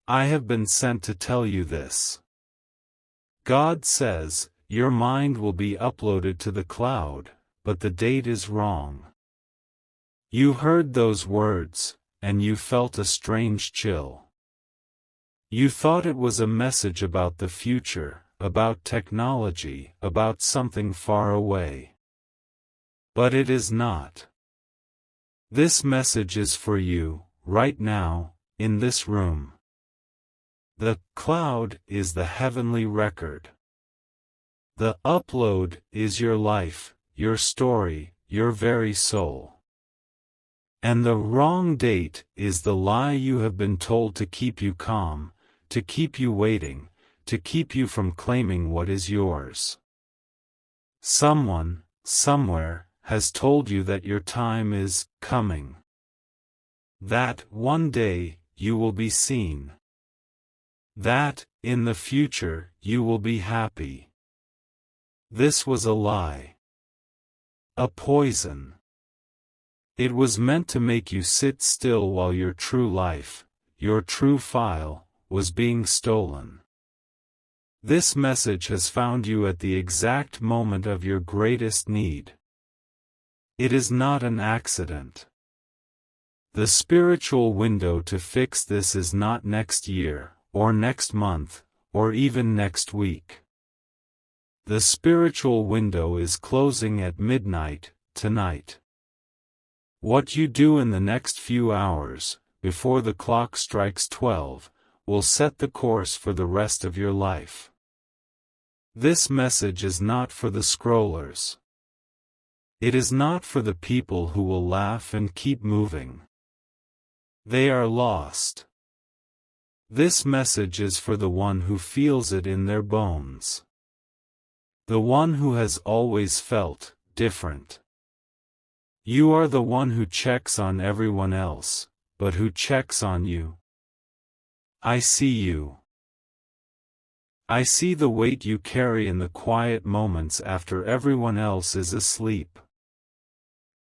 I have been sent to tell you this. God says, your mind will be uploaded to the cloud, but the date is wrong. You heard those words, and you felt a strange chill. You thought it was a message about the future, about technology, about something far away. But it is not. This message is for you, right now, in this room. The cloud is the heavenly record. The upload is your life, your story, your very soul. And the wrong date is the lie you have been told to keep you calm, to keep you waiting, to keep you from claiming what is yours. Someone, somewhere, has told you that your time is coming. That, one day, you will be seen. That, in the future, you will be happy. This was a lie. A poison. It was meant to make you sit still while your true life, your true file, was being stolen. This message has found you at the exact moment of your greatest need. It is not an accident. The spiritual window to fix this is not next year, or next month, or even next week. The spiritual window is closing at midnight, tonight. What you do in the next few hours, before the clock strikes 12, will set the course for the rest of your life. This message is not for the scrollers. It is not for the people who will laugh and keep moving. They are lost. This message is for the one who feels it in their bones. The one who has always felt different. You are the one who checks on everyone else, but who checks on you. I see you. I see the weight you carry in the quiet moments after everyone else is asleep.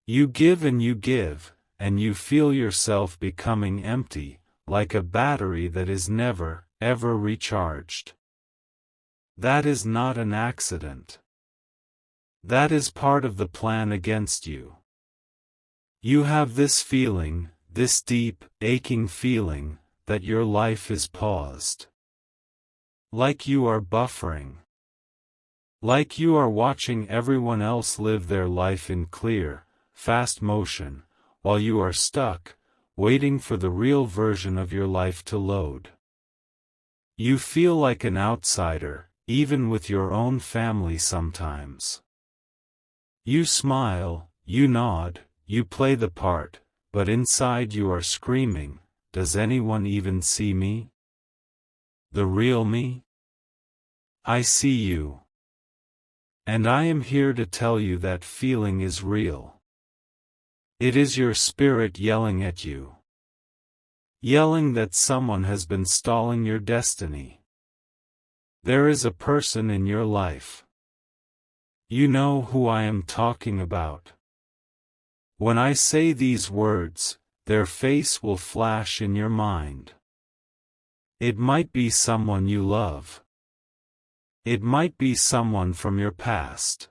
You give, and you feel yourself becoming empty, like a battery that is never, ever recharged. That is not an accident. That is part of the plan against you. You have this feeling, this deep, aching feeling, that your life is paused. Like you are buffering. Like you are watching everyone else live their life in clear, fast motion, while you are stuck, waiting for the real version of your life to load. You feel like an outsider, even with your own family sometimes. You smile, you nod, you play the part, but inside you are screaming, does anyone even see me? The real me? I see you. And I am here to tell you that feeling is real. It is your spirit yelling at you. Yelling that someone has been stalling your destiny. There is a person in your life. You know who I am talking about. When I say these words, their face will flash in your mind. It might be someone you love. It might be someone from your past.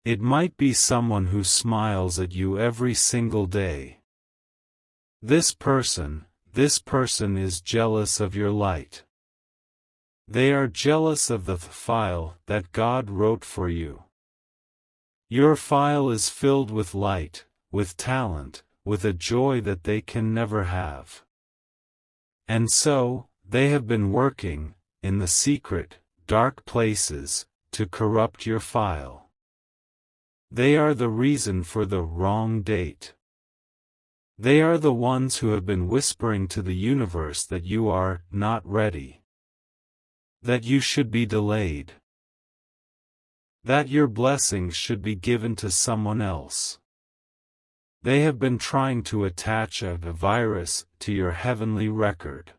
It might be someone who smiles at you every single day. This person is jealous of your light. They are jealous of the file that God wrote for you. Your file is filled with light, with talent, with a joy that they can never have. And so, they have been working, in the secret, dark places, to corrupt your file. They are the reason for the wrong date. They are the ones who have been whispering to the universe that you are not ready. That you should be delayed. That your blessings should be given to someone else. They have been trying to attach a virus to your heavenly record.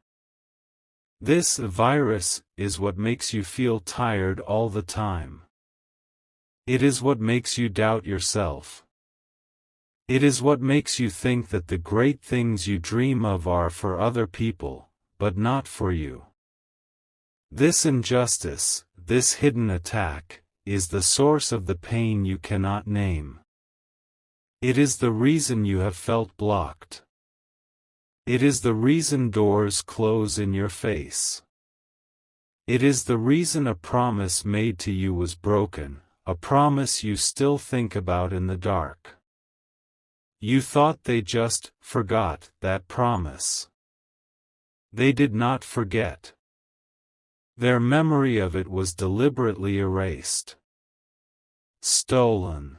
This virus is what makes you feel tired all the time. It is what makes you doubt yourself. It is what makes you think that the great things you dream of are for other people, but not for you. This injustice, this hidden attack, is the source of the pain you cannot name. It is the reason you have felt blocked. It is the reason doors close in your face. It is the reason a promise made to you was broken, a promise you still think about in the dark. You thought they just forgot that promise. They did not forget. Their memory of it was deliberately erased. Stolen.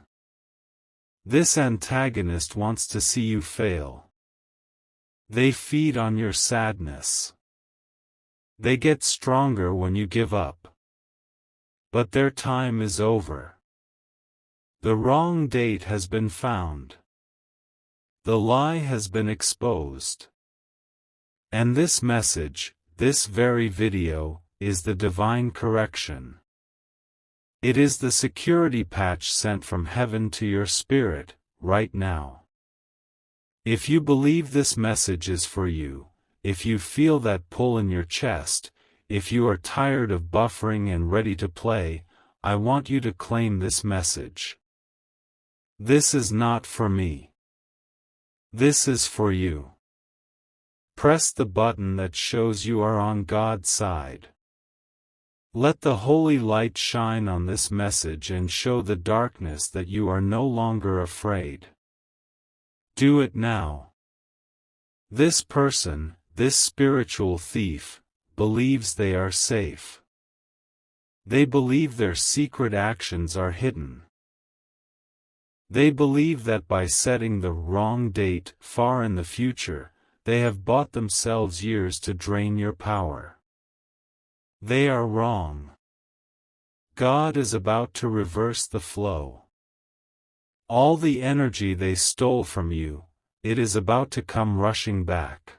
This antagonist wants to see you fail. They feed on your sadness. They get stronger when you give up. But their time is over. The wrong date has been found. The lie has been exposed. And this message, this very video, is the divine correction. It is the security patch sent from heaven to your spirit, right now. If you believe this message is for you, if you feel that pull in your chest, if you are tired of buffering and ready to play, I want you to claim this message. This is not for me. This is for you. Press the button that shows you are on God's side. Let the holy light shine on this message and show the darkness that you are no longer afraid. Do it now. This person, this spiritual thief, believes they are safe. They believe their secret actions are hidden. They believe that by setting the wrong date far in the future, they have bought themselves years to drain your power. They are wrong. God is about to reverse the flow. All the energy they stole from you, it is about to come rushing back.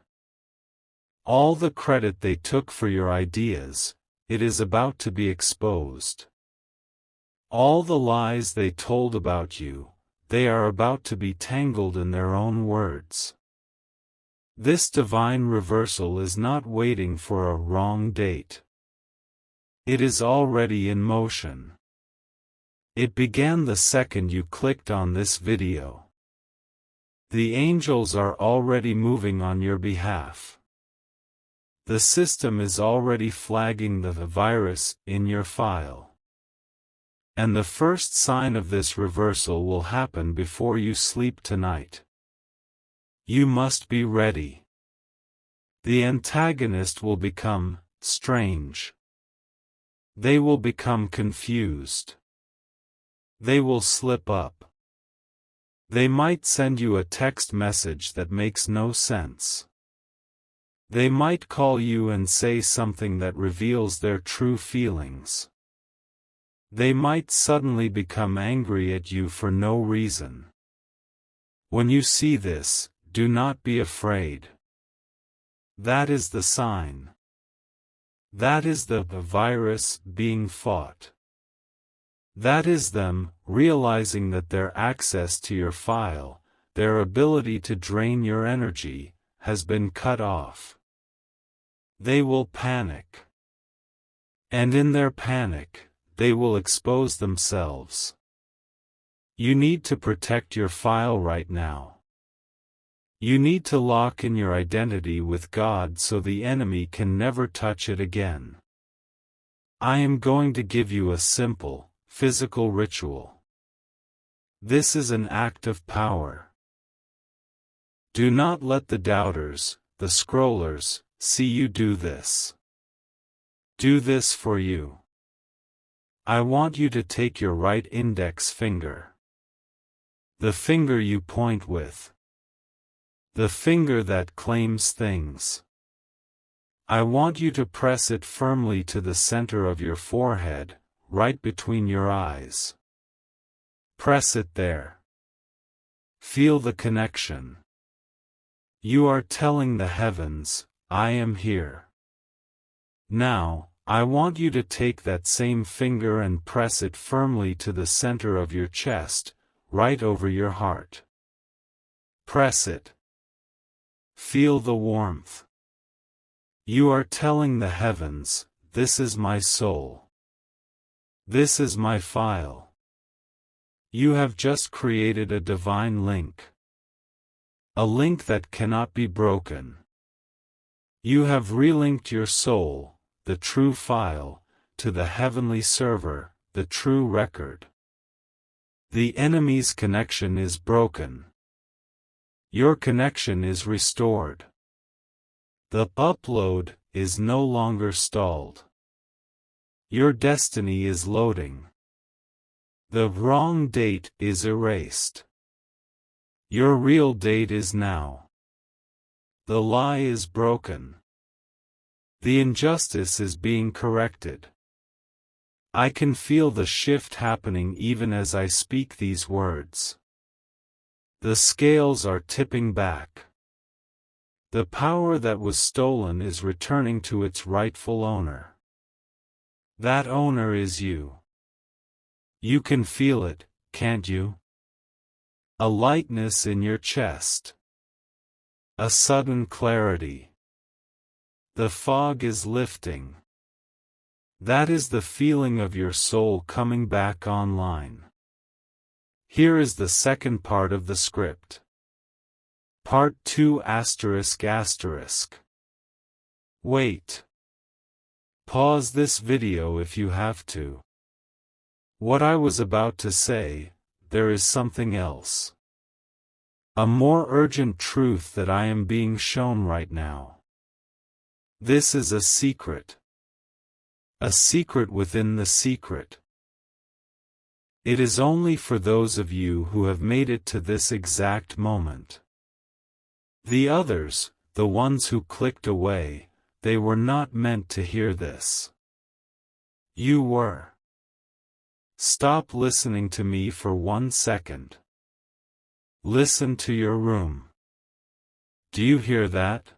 All the credit they took for your ideas, it is about to be exposed. All the lies they told about you, they are about to be tangled in their own words. This divine reversal is not waiting for a wrong date. It is already in motion. It began the second you clicked on this video. The angels are already moving on your behalf. The system is already flagging the virus in your file. And the first sign of this reversal will happen before you sleep tonight. You must be ready. The antagonist will become strange. They will become confused. They will slip up. They might send you a text message that makes no sense. They might call you and say something that reveals their true feelings. They might suddenly become angry at you for no reason. When you see this, do not be afraid. That is the sign. That is the virus being fought. That is them realizing that their access to your file, their ability to drain your energy, has been cut off. They will panic. And in their panic, they will expose themselves. You need to protect your file right now. You need to lock in your identity with God so the enemy can never touch it again. I am going to give you a simple, physical ritual. This is an act of power. Do not let the doubters, the scrollers, see you do this. Do this for you. I want you to take your right index finger. The finger you point with. The finger that claims things. I want you to press it firmly to the center of your forehead, right between your eyes. Press it there. Feel the connection. You are telling the heavens, I am here. Now, I want you to take that same finger and press it firmly to the center of your chest, right over your heart. Press it. Feel the warmth. You are telling the heavens, this is my soul. This is my file. You have just created a divine link. A link that cannot be broken. You have relinked your soul, the true file, to the heavenly server, the true record. The enemy's connection is broken. Your connection is restored. The upload is no longer stalled. Your destiny is loading. The wrong date is erased. Your real date is now. The lie is broken. The injustice is being corrected. I can feel the shift happening even as I speak these words. The scales are tipping back. The power that was stolen is returning to its rightful owner. That owner is you. You can feel it, can't you? A lightness in your chest. A sudden clarity. The fog is lifting. That is the feeling of your soul coming back online. Here is the second part of the script. Part 2 ***. Wait. Pause this video if you have to. What I was about to say, there is something else. A more urgent truth that I am being shown right now. This is a secret. A secret within the secret. It is only for those of you who have made it to this exact moment. The others, the ones who clicked away, they were not meant to hear this. You were. Stop listening to me for 1 second. Listen to your room. Do you hear that?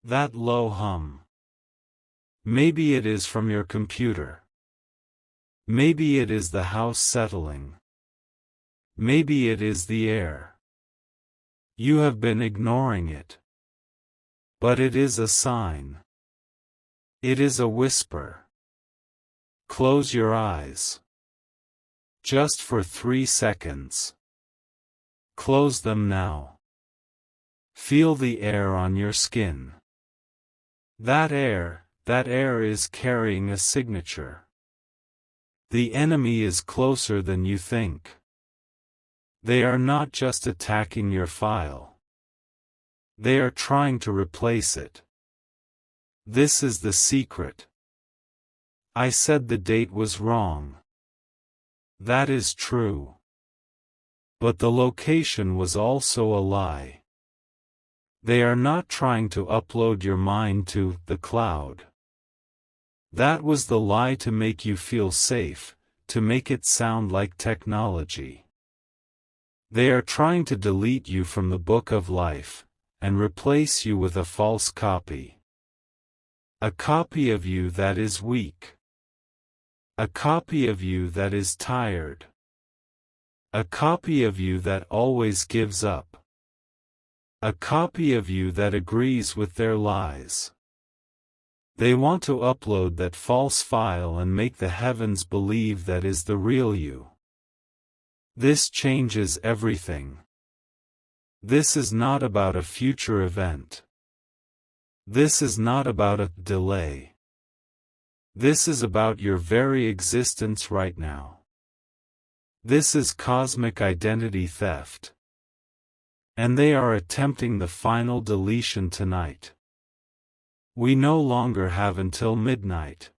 That low hum. Maybe it is from your computer. Maybe it is the house settling. Maybe it is the air. You have been ignoring it. But it is a sign. It is a whisper. Close your eyes. Just for 3 seconds. Close them now. Feel the air on your skin. That air is carrying a signature. The enemy is closer than you think. They are not just attacking your file. They are trying to replace it. This is the secret. I said the date was wrong. That is true. But the location was also a lie. They are not trying to upload your mind to the cloud. That was the lie to make you feel safe, to make it sound like technology. They are trying to delete you from the book of life, and replace you with a false copy. A copy of you that is weak. A copy of you that is tired. A copy of you that always gives up. A copy of you that agrees with their lies. They want to upload that false file and make the heavens believe that is the real you. This changes everything. This is not about a future event. This is not about a delay. This is about your very existence right now. This is cosmic identity theft. And they are attempting the final deletion tonight. We no longer have until midnight.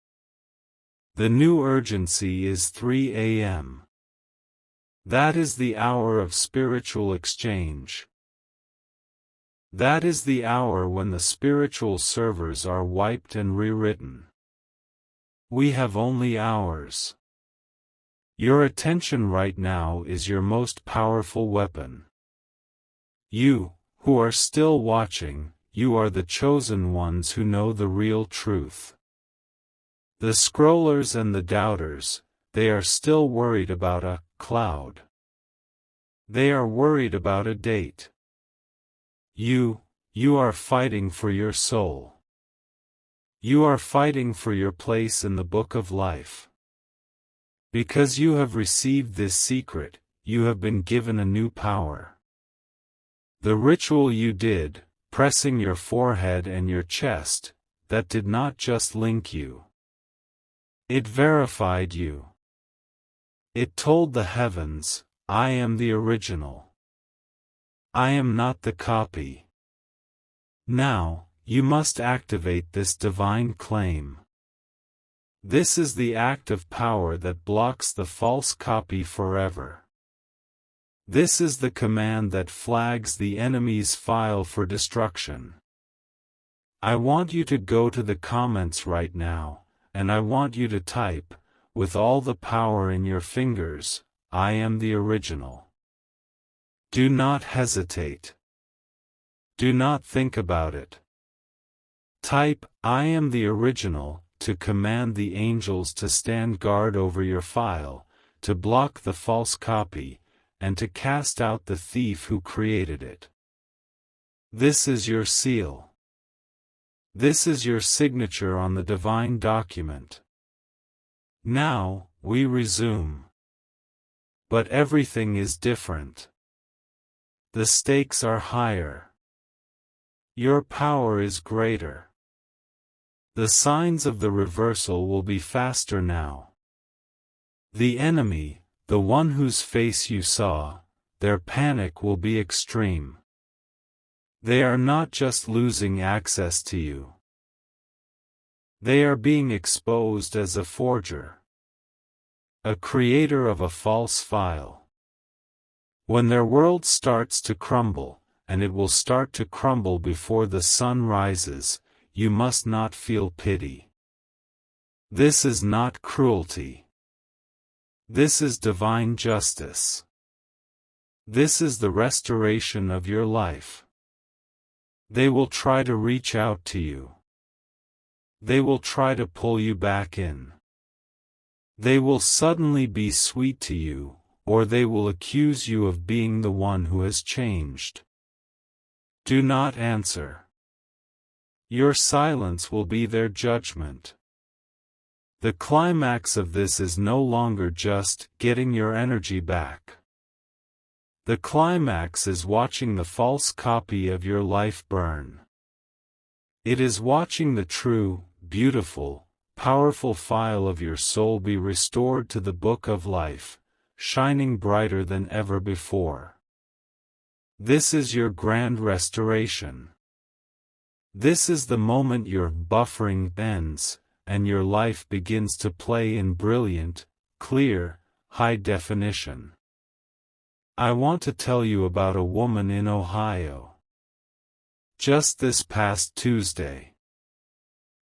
The new urgency is 3 a.m. That is the hour of spiritual exchange. That is the hour when the spiritual servers are wiped and rewritten. We have only hours. Your attention right now is your most powerful weapon. You, who are still watching, you are the chosen ones who know the real truth. The scrollers and the doubters, they are still worried about a cloud. They are worried about a date. You are fighting for your soul. You are fighting for your place in the book of life. Because you have received this secret, you have been given a new power. The ritual you did, pressing your forehead and your chest, that did not just link you. It verified you. It told the heavens, I am the original. I am not the copy. Now, you must activate this divine claim. This is the act of power that blocks the false copy forever. This is the command that flags the enemy's file for destruction. I want you to go to the comments right now, and I want you to type, with all the power in your fingers, I am the original. Do not hesitate. Do not think about it. Type, I am the original, to command the angels to stand guard over your file, to block the false copy, and to cast out the thief who created it. This is your seal. This is your signature on the divine document. Now, we resume. But everything is different. The stakes are higher. Your power is greater. The signs of the reversal will be faster now. The enemy, the one whose face you saw, their panic will be extreme. They are not just losing access to you. They are being exposed as a forger. A creator of a false file. When their world starts to crumble, and it will start to crumble before the sun rises, you must not feel pity. This is not cruelty. This is divine justice. This is the restoration of your life. They will try to reach out to you. They will try to pull you back in. They will suddenly be sweet to you, or they will accuse you of being the one who has changed. Do not answer. Your silence will be their judgment. The climax of this is no longer just getting your energy back. The climax is watching the false copy of your life burn. It is watching the true, beautiful, powerful file of your soul be restored to the book of life, shining brighter than ever before. This is your grand restoration. This is the moment your buffering ends, and your life begins to play in brilliant, clear, high definition. I want to tell you about a woman in Ohio. Just this past Tuesday.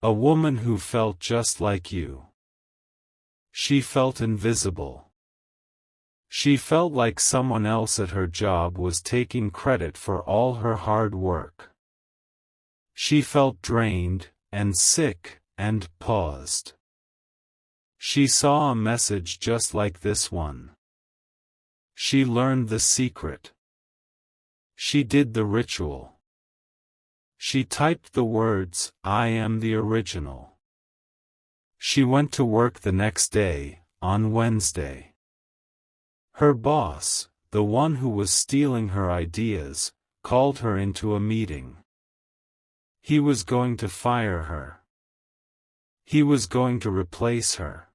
A woman who felt just like you. She felt invisible. She felt like someone else at her job was taking credit for all her hard work. She felt drained, and sick, and paused. She saw a message just like this one. She learned the secret. She did the ritual. She typed the words, I am the original. She went to work the next day, on Wednesday. Her boss, the one who was stealing her ideas, called her into a meeting. He was going to fire her. He was going to replace her.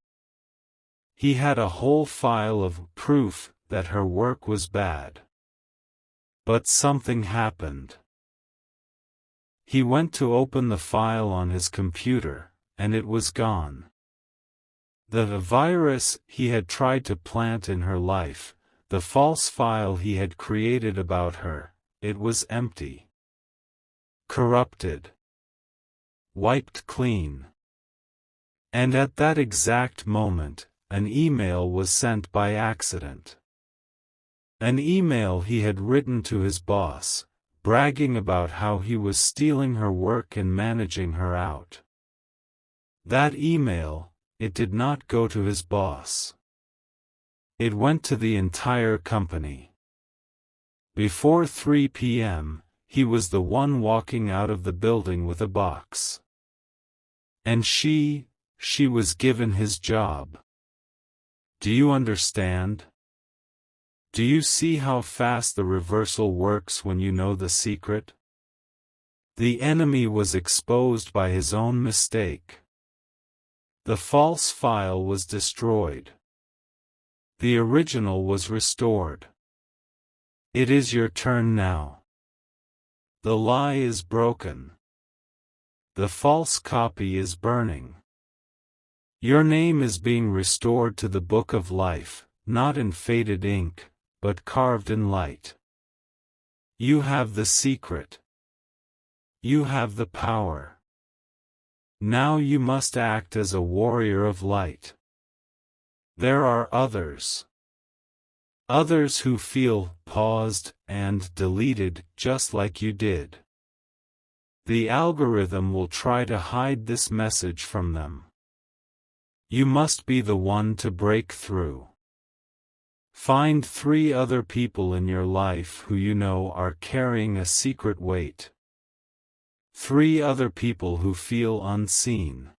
He had a whole file of proof that her work was bad. But something happened. He went to open the file on his computer, and it was gone. The virus he had tried to plant in her life, the false file he had created about her, it was empty. Corrupted. Wiped clean. And at that exact moment, an email was sent by accident. An email he had written to his boss, bragging about how he was stealing her work and managing her out. That email, it did not go to his boss. It went to the entire company. Before 3 p.m., he was the one walking out of the building with a box. And she was given his job. Do you understand? Do you see how fast the reversal works when you know the secret? The enemy was exposed by his own mistake. The false file was destroyed. The original was restored. It is your turn now. The lie is broken. The false copy is burning. Your name is being restored to the book of life, not in faded ink, but carved in light. You have the secret. You have the power. Now you must act as a warrior of light. There are others. Others who feel paused and deleted just like you did. The algorithm will try to hide this message from them. You must be the one to break through. Find 3 other people in your life who you know are carrying a secret weight. 3 other people who feel unseen.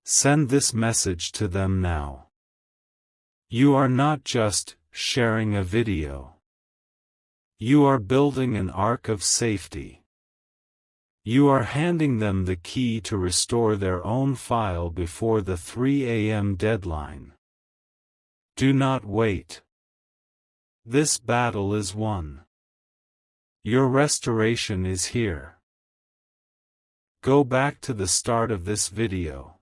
Send this message to them now. You are not just sharing a video. You are building an ark of safety. You are handing them the key to restore their own file before the 3 a.m. deadline. Do not wait. This battle is won. Your restoration is here. Go back to the start of this video.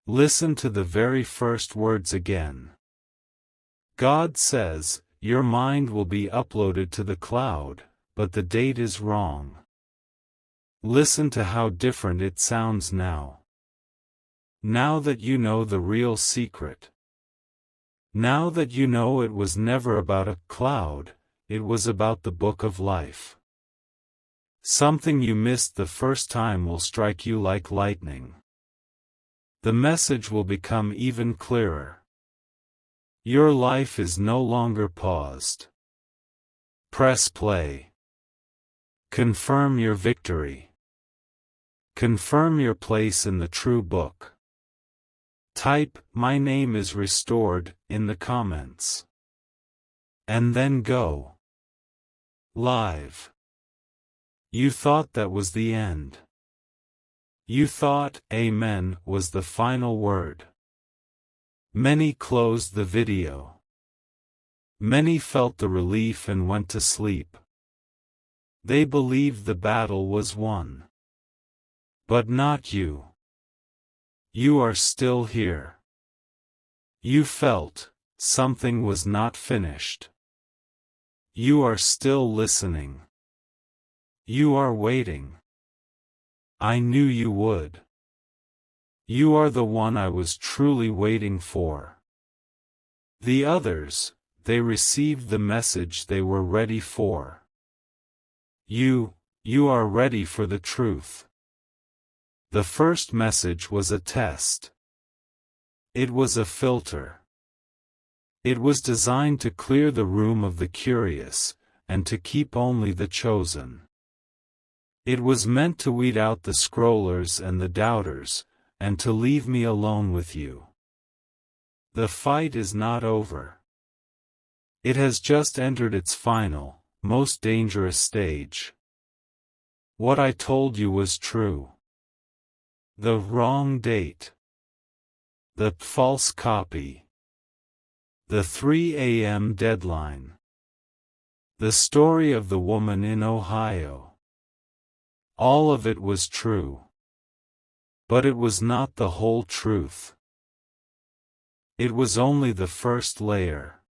Listen to the very first words again. God says, your mind will be uploaded to the cloud, but the date is wrong. Listen to how different it sounds now. Now that you know the real secret. Now that you know it was never about a cloud, it was about the book of life. Something you missed the first time will strike you like lightning. The message will become even clearer. Your life is no longer paused. Press play. Confirm your victory. Confirm your place in the true book. Type, "My name is restored," in the comments. And then go live. You thought that was the end. You thought "Amen" was the final word. Many closed the video. Many felt the relief and went to sleep. They believed the battle was won. But not you. You are still here. You felt something was not finished. You are still listening. You are waiting. I knew you would. You are the one I was truly waiting for. The others, they received the message they were ready for. You are ready for the truth. The first message was a test. It was a filter. It was designed to clear the room of the curious, and to keep only the chosen. It was meant to weed out the scrollers and the doubters, and to leave me alone with you. The fight is not over. It has just entered its final, most dangerous stage. What I told you was true. The wrong date. The false copy. The 3 a.m. deadline. The story of the woman in Ohio. All of it was true. But it was not the whole truth. It was only the first layer.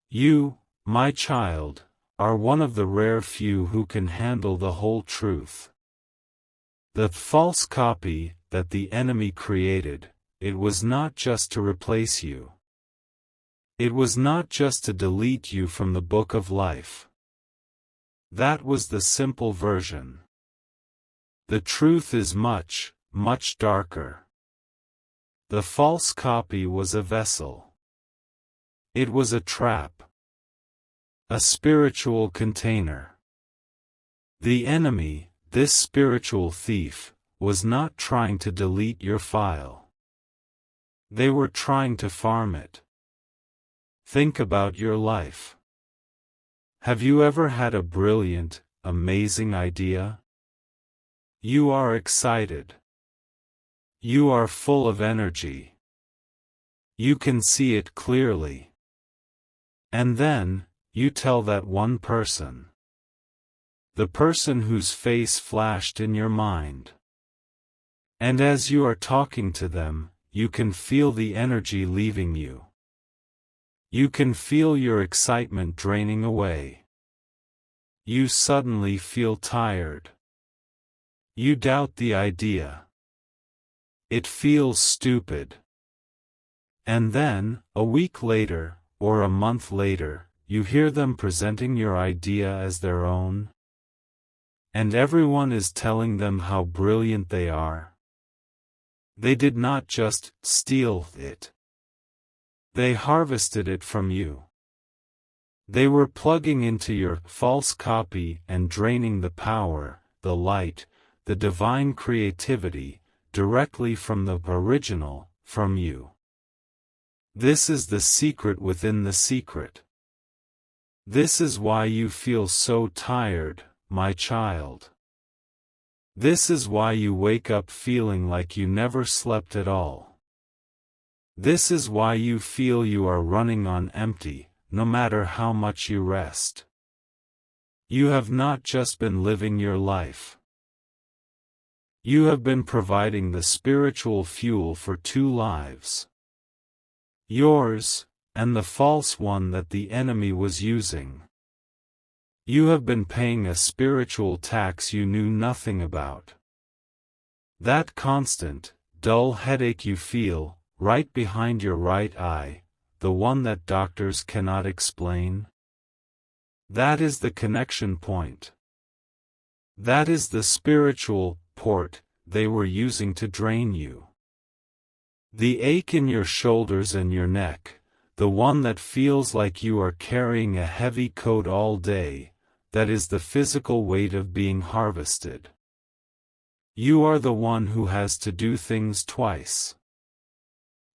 You, my child, are one of the rare few who can handle the whole truth. The false copy that the enemy created, it was not just to replace you. It was not just to delete you from the book of life. That was the simple version. The truth is much, much darker. The false copy was a vessel. It was a trap. A spiritual container. The enemy, this spiritual thief, was not trying to delete your file. They were trying to farm it. Think about your life. Have you ever had a brilliant, amazing idea? You are excited. You are full of energy. You can see it clearly. And then, you tell that one person. The person whose face flashed in your mind. And as you are talking to them, you can feel the energy leaving you. You can feel your excitement draining away. You suddenly feel tired. You doubt the idea. It feels stupid. And then, a week later, or a month later, you hear them presenting your idea as their own. And everyone is telling them how brilliant they are. They did not just steal it. They harvested it from you. They were plugging into your false copy and draining the power, the light, the divine creativity, directly from the original, from you. This is the secret within the secret. This is why you feel so tired, my child. This is why you wake up feeling like you never slept at all. This is why you feel you are running on empty, no matter how much you rest. You have not just been living your life. You have been providing the spiritual fuel for two lives. Yours, and the false one that the enemy was using. You have been paying a spiritual tax you knew nothing about. That constant, dull headache you feel, right behind your right eye, the one that doctors cannot explain. That is the connection point. That is the spiritual port they were using to drain you. The ache in your shoulders and your neck, the one that feels like you are carrying a heavy coat all day, that is the physical weight of being harvested. You are the one who has to do things twice.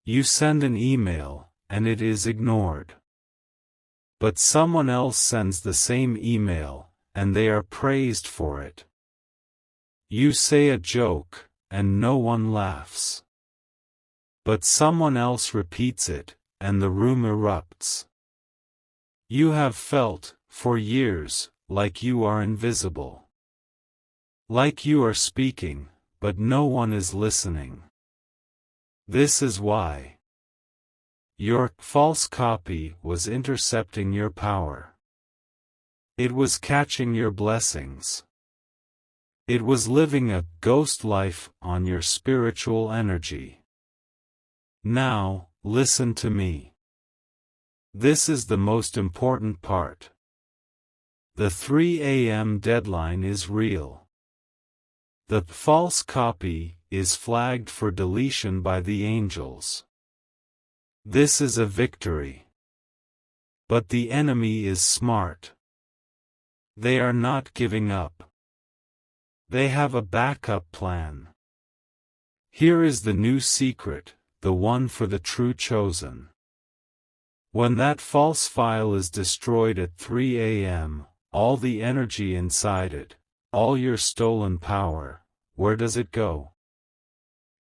You send an email, and it is ignored. But someone else sends the same email, and they are praised for it. You say a joke, and no one laughs. But someone else repeats it, and the room erupts. You have felt, for years, like you are invisible. Like you are speaking, but no one is listening. This is why. Your false copy was intercepting your power. It was catching your blessings. It was living a ghost life on your spiritual energy. Now, listen to me. This is the most important part. The 3 a.m. deadline is real. The false copy is flagged for deletion by the angels. This is a victory. But the enemy is smart. They are not giving up. They have a backup plan. Here is the new secret, the one for the true chosen. When that false file is destroyed at 3 a.m., all the energy inside it, all your stolen power, where does it go?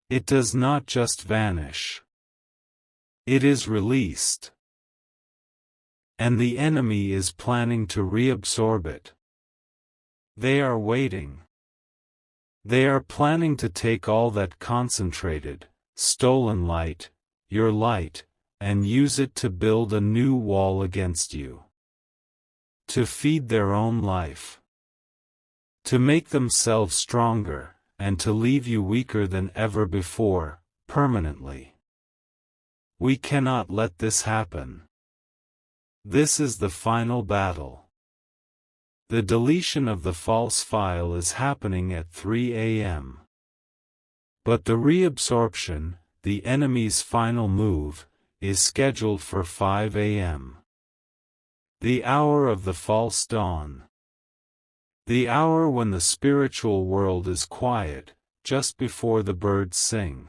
It does not just vanish. It is released. And the enemy is planning to reabsorb it. They are waiting. They are planning to take all that concentrated, stolen light, your light, and use it to build a new wall against you. To feed their own life. To make themselves stronger, and to leave you weaker than ever before, permanently. We cannot let this happen. This is the final battle. The deletion of the false file is happening at 3 a.m. But the reabsorption, the enemy's final move, is scheduled for 5 a.m. The hour of the false dawn. The hour when the spiritual world is quiet, just before the birds sing.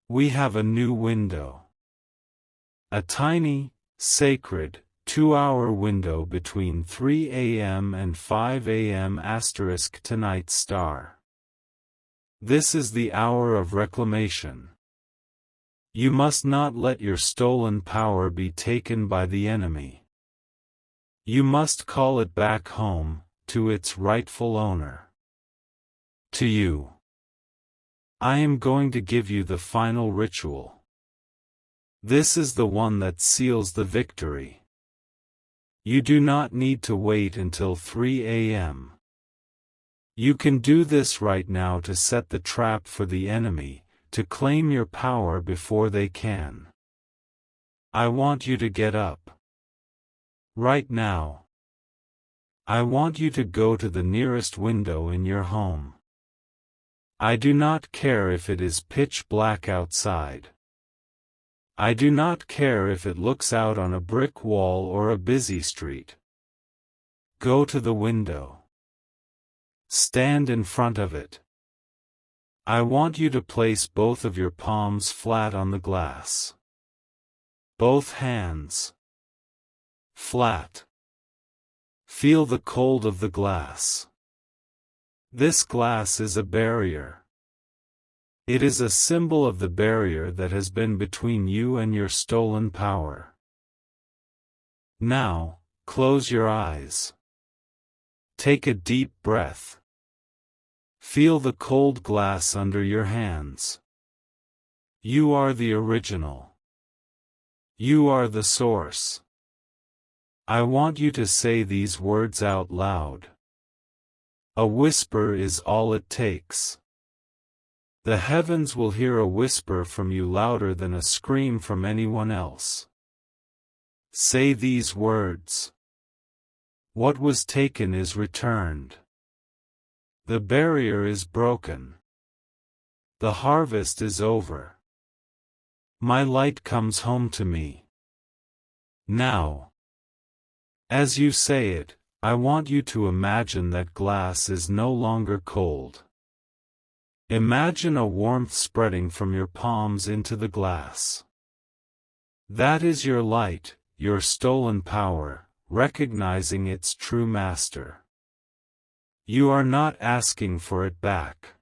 We have a new window. A tiny, sacred, 2-hour window between 3 a.m. and 5 a.m. *tonight star. This is the hour of reclamation. You must not let your stolen power be taken by the enemy. You must call it back home, to its rightful owner. To you. I am going to give you the final ritual. This is the one that seals the victory. You do not need to wait until 3 a.m. You can do this right now to set the trap for the enemy, to claim your power before they can. I want you to get up. Right now. I want you to go to the nearest window in your home. I do not care if it is pitch black outside. I do not care if it looks out on a brick wall or a busy street. Go to the window. Stand in front of it. I want you to place both of your palms flat on the glass. Both hands. Flat. Feel the cold of the glass. This glass is a barrier. It is a symbol of the barrier that has been between you and your stolen power. Now, close your eyes. Take a deep breath. Feel the cold glass under your hands. You are the original. You are the source. I want you to say these words out loud. A whisper is all it takes. The heavens will hear a whisper from you louder than a scream from anyone else. Say these words. What was taken is returned. The barrier is broken. The harvest is over. My light comes home to me. Now. As you say it, I want you to imagine that glass is no longer cold. Imagine a warmth spreading from your palms into the glass. That is your light, your stolen power, recognizing its true master. You are not asking for it back.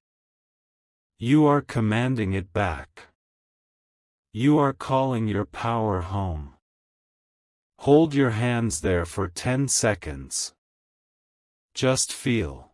You are commanding it back. You are calling your power home. Hold your hands there for 10 seconds. Just feel.